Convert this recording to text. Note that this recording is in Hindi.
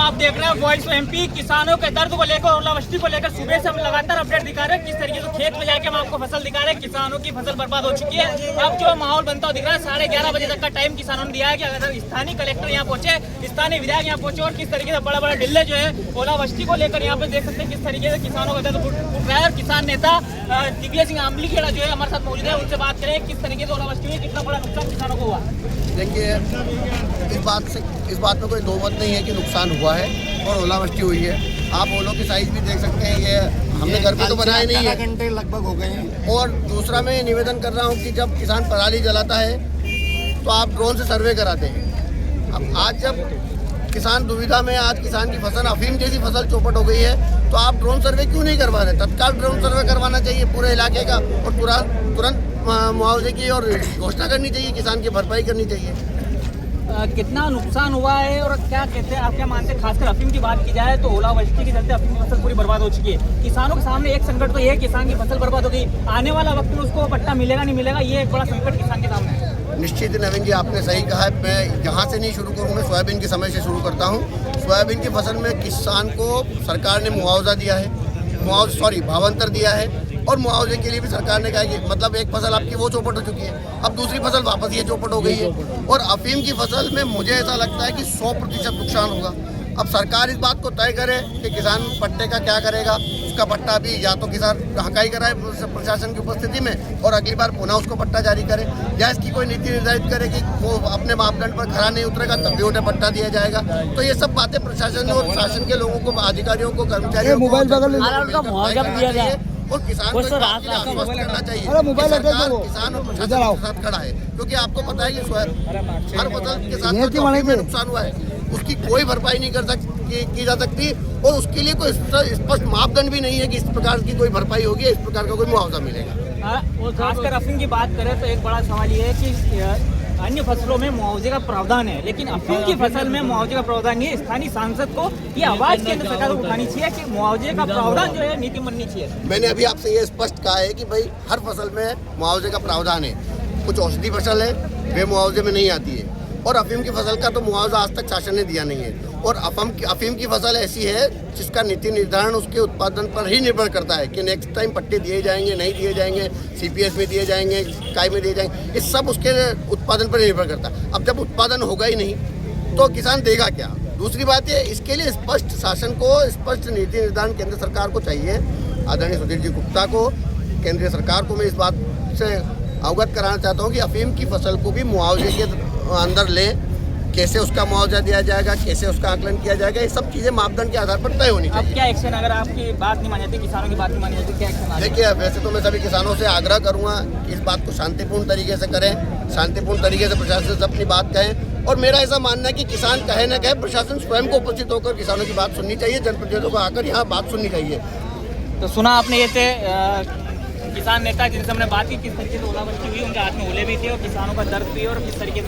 आप देख रहे हैं वॉइस एमपी। किसानों के दर्द को लेकर, ओलावृष्टि को लेकर सुबह से हम लगातार अपडेट दिखा रहे हैं। किस तरीके से खेत में जाके हम आपको फसल दिखा रहे हैं। किसानों की फसल बर्बाद हो चुकी है। अब जो माहौल बनता हुआ दिख रहा है, 11:30 बजे तक का टाइम किसानों ने दिया है कि अगर स्थानीय कलेक्टर यहाँ पहुंचे, स्थानीय विधायक यहाँ पहुंचे और किस तरीके से बड़ा बड़ा डिल्ले जो है ओलावृष्टि को लेकर यहाँ पे देख सकते हैं किस तरीके से किसानों का दर्द उठ रहा है। और किसान नेता दिग्विजय सिंह आमलीखेड़ा जो है हमारे साथ मौजूद है, उनसे बात करें किस तरीके से ओलावृष्टि हुई, कितना बड़ा नुकसान किसानों को हुआ। देखिए, इस बात में कोई दो मत नहीं है कि नुकसान हुआ है और ओलावृष्टि हुई है। आप ओलों की साइज भी देख सकते हैं, ये हमने घर पे तो बनाए नहीं है, घंटे लगभग हो गए हैं। और दूसरा मैं निवेदन कर रहा हूँ कि जब किसान पराली जलाता है तो आप ड्रोन से सर्वे कराते हैं। अब आज जब किसान दुविधा में, आज किसान की फसल अफीम जैसी फसल चौपट हो गई है, तो आप ड्रोन सर्वे क्यों नहीं करवा रहे? तत्काल ड्रोन सर्वे करवाना चाहिए पूरे इलाके का और तुरंत मुआवजे की और घोषणा करनी चाहिए, किसान की भरपाई करनी चाहिए। कितना नुकसान हुआ है और क्या कहते हैं, आप क्या मानते हैं? खासकर अफीम की बात की जाए तो ओलावृष्टि के चलते अफीम की फसल पूरी बर्बाद हो चुकी है। किसानों के सामने एक संकट तो ये है, किसान की फसल बर्बाद हो गई, आने वाला वक्त में उसको पट्टा मिलेगा नहीं मिलेगा, ये एक बड़ा संकट किसान के सामने है। निश्चित ही नवीन जी, आपने सही कहा है। मैं यहाँ से नहीं शुरू करूँ, मैं सोयाबीन के समय से शुरू करता हूँ। सोयाबीन की फसल में किसान को सरकार ने मुआवजा दिया है, भावांतर दिया है, और मुआवजे के लिए भी सरकार ने कहा कि मतलब एक फसल आपकी वो चौपट हो चुकी है, अब दूसरी फसल वापस ये चौपट हो गई है। और अफीम की फसल में मुझे ऐसा लगता है कि 100% नुकसान होगा। अब सरकार इस बात को तय करे कि किसान पट्टे का क्या करेगा। उसका पट्टा भी या तो किसान हकाई कराए प्रशासन की उपस्थिति में और अगली बार पुनः उसको पट्टा जारी करे, या इसकी कोई नीति निर्धारित करे कि वो अपने मापदंड पर खरा नहीं उतरेगा तब भी उन्हें पट्टा दिया जाएगा। तो ये सब बातें प्रशासन और शासन के लोगों को, अधिकारियों को, कर्मचारियों को और किसान को आश्वस्त करना चाहिए। किसान और प्रशासन के साथ खड़ा है, क्योंकि आपको पता है कि हर फसल के साथ जो नुकसान हुआ है उसकी कोई भरपाई नहीं की जा सकती, और उसके लिए कोई स्पष्ट मापदंड भी नहीं है कि इस प्रकार की कोई भरपाई होगी, इस प्रकार का कोई मुआवजा मिलेगा। खासकर अफीम की बात करें तो एक बड़ा सवाल ये है कि अन्य फसलों में मुआवजे का प्रावधान है, लेकिन अफीम की फसल में मुआवजे का प्रावधान नहीं है। स्थानीय सांसद को ये आवाज केंद्र सरकार को उठानी चाहिए कि मुआवजे का प्रावधान जो है नीति बननी चाहिए। मैंने अभी आपसे ये स्पष्ट कहा है कि भाई हर फसल में मुआवजे का प्रावधान है। कुछ औषधि फसल है वे मुआवजे में नहीं आती है, और अफीम की फसल का तो मुआवजा आज तक शासन ने दिया नहीं है। और अफीम की फसल ऐसी है जिसका नीति निर्धारण उसके उत्पादन पर ही निर्भर करता है कि नेक्स्ट टाइम पट्टे दिए जाएंगे नहीं दिए जाएंगे, सीपीएस में दिए जाएंगे, इकाई में दिए जाएंगे, ये सब उसके उत्पादन पर निर्भर करता है। अब जब उत्पादन होगा ही नहीं तो किसान देगा क्या? दूसरी बात है, इसके लिए स्पष्ट शासन को स्पष्ट नीति निर्धारण केंद्र सरकार को चाहिए। आदरणीय सुधीर जी गुप्ता को, केंद्रीय सरकार को मैं इस बात से अवगत कराना चाहता हूँ कि अफीम की फसल को भी मुआवजे के अंदर लें। कैसे उसका मुआवजा दिया जाएगा, कैसे उसका आकलन किया जाएगा, ये सब चीज़ें मापदंड के आधार पर तय होनी चाहिए। अब क्या एक्शन, अगर आपकी बात नहीं मानी जाती, किसानों की बात नहीं मानी जाती, क्या एक्शन? देखिए, वैसे तो मैं सभी किसानों से आग्रह करूंगा कि इस बात को शांतिपूर्ण तरीके से करें, शांतिपूर्ण तरीके से प्रशासन से अपनी बात कहें। और मेरा ऐसा मानना है कि किसान कहे न कहे, प्रशासन स्वयं को उपस्थित होकर किसानों की बात सुननी चाहिए, जनप्रतिनिधियों को आकर यहाँ बात सुननी चाहिए। तो सुना आपने, ये थे किसान नेता जिनसे हमने बात की, किस तरीके से ओलावृष्टि हुई, उनके हाथ में ओले भी थे और किसानों का दर्द भी, और किस तरीके से